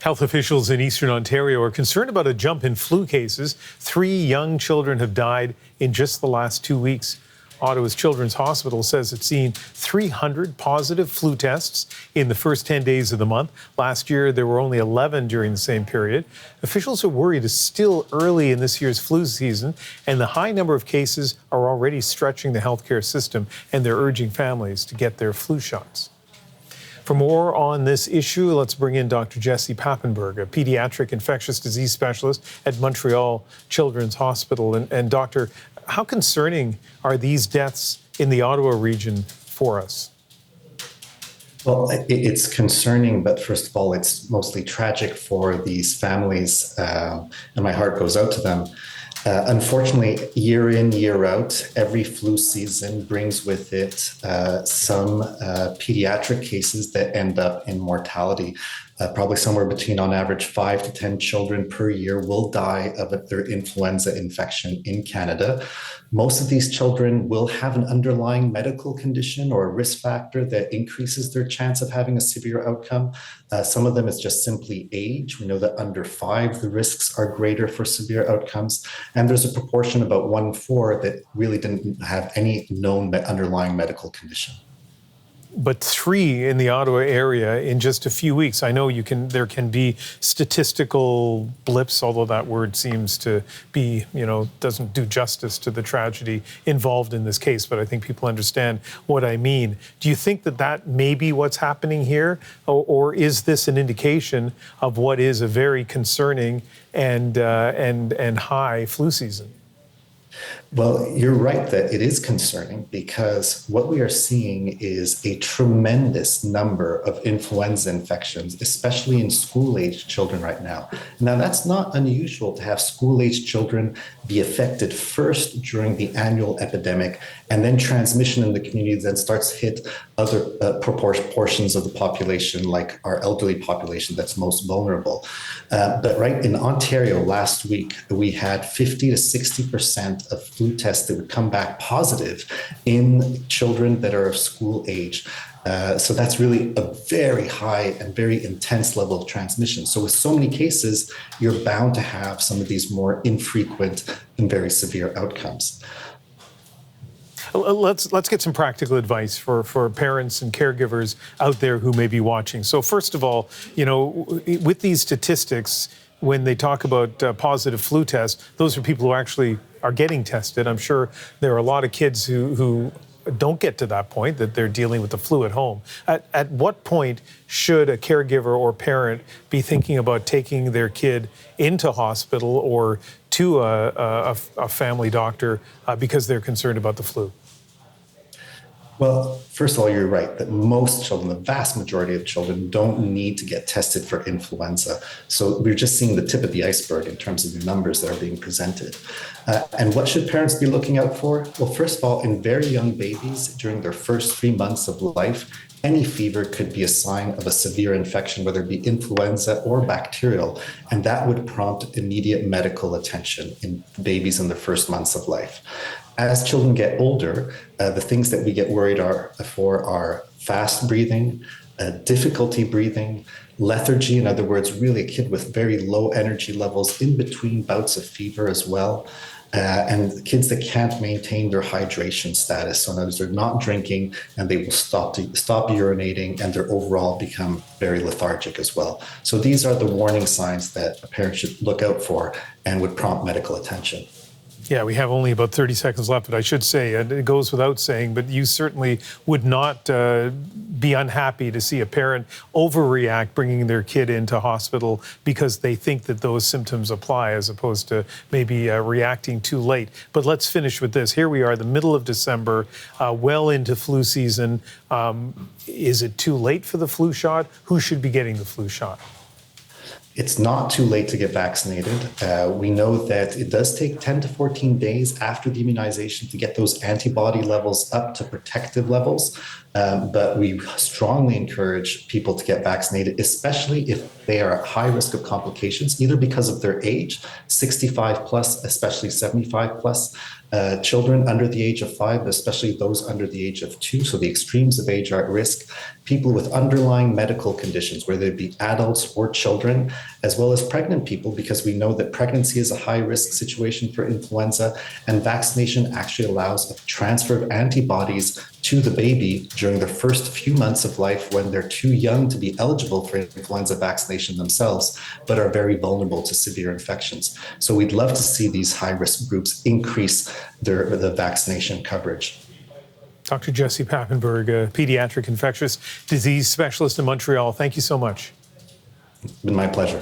Health officials in Eastern Ontario are concerned about a jump in flu cases. 3 young children have died in just the last 2 weeks. Ottawa's Children's Hospital says it's seen 300 positive flu tests in the first 10 days of the month. Last year, there were only 11 during the same period. Officials are worried it's still early in this year's flu season, and the high number of cases are already stretching the healthcare system, and they're urging families to get their flu shots. For more on this issue, let's bring in Dr. Jessie Papenburg, a pediatric infectious disease specialist at Montreal Children's Hospital. And Doctor, how concerning are these deaths in the Ottawa region for us? Well, it's concerning, but first of all, it's mostly tragic for these families, and my heart goes out to them. Unfortunately, year in, year out, every flu season brings with it some pediatric cases that end up in mortality. Probably somewhere between, on average, 5 to 10 children per year will die of their influenza infection in Canada. Most of these children will have an underlying medical condition or a risk factor that increases their chance of having a severe outcome. Some of them is just simply age. We know that under 5, the risks are greater for severe outcomes. And there's a proportion, about 1/4, that really didn't have any known underlying medical condition. But 3 in the Ottawa area in just a few weeks. I know there can be statistical blips, although that word seems to be, doesn't do justice to the tragedy involved in this case, but I think people understand what I mean. Do you think that may be what's happening here, or is this an indication of what is a very concerning and high flu season? Well, you're right that it is concerning, because what we are seeing is a tremendous number of influenza infections, especially in school-aged children right now. Now, that's not unusual to have school-aged children be affected first during the annual epidemic, and then transmission in the community then starts to hit other portions of the population, like our elderly population that's most vulnerable. But right in Ontario last week, we had 50 to 60% of flu tests that would come back positive in children that are of school age. So that's really a very high and very intense level of transmission. So with so many cases, you're bound to have some of these more infrequent and very severe outcomes. Let's get some practical advice for parents and caregivers out there who may be watching. So first of all, with these statistics, when they talk about positive flu tests, those are people who actually are getting tested. I'm sure there are a lot of kids who don't get to that point, that they're dealing with the flu at home. At what point should a caregiver or parent be thinking about taking their kid into hospital or to a family doctor because they're concerned about the flu? Well, first of all, you're right that most children, the vast majority of children, don't need to get tested for influenza. So we're just seeing the tip of the iceberg in terms of the numbers that are being presented. And what should parents be looking out for? Well, first of all, in very young babies, during their first 3 months of life, any fever could be a sign of a severe infection, whether it be influenza or bacterial, and that would prompt immediate medical attention in babies in their first months of life. As children get older, the things that we get worried for are fast breathing, difficulty breathing, lethargy, in other words, really a kid with very low energy levels in between bouts of fever as well, and kids that can't maintain their hydration status. So in other words, they're not drinking and they will stop urinating, and their overall become very lethargic as well. So these are the warning signs that a parent should look out for and would prompt medical attention. Yeah, we have only about 30 seconds left, but I should say, and it goes without saying, but you certainly would not be unhappy to see a parent overreact bringing their kid into hospital because they think that those symptoms apply, as opposed to maybe reacting too late. But let's finish with this. Here we are, the middle of December, well into flu season. Is it too late for the flu shot? Who should be getting the flu shot? It's not too late to get vaccinated. We know that it does take 10 to 14 days after the immunization to get those antibody levels up to protective levels. But we strongly encourage people to get vaccinated, especially if they are at high risk of complications, either because of their age, 65 plus, especially 75 plus, children under the age of 5, especially those under the age of 2. So the extremes of age are at risk. People with underlying medical conditions, whether it be adults or children, as well as pregnant people, because we know that pregnancy is a high risk situation for influenza, and vaccination actually allows a transfer of antibodies to the baby during the first few months of life when they're too young to be eligible for influenza vaccination themselves, but are very vulnerable to severe infections. So we'd love to see these high-risk groups increase the vaccination coverage. Dr. Jesse Papenburg, a pediatric infectious disease specialist in Montreal, thank you so much. It's been my pleasure.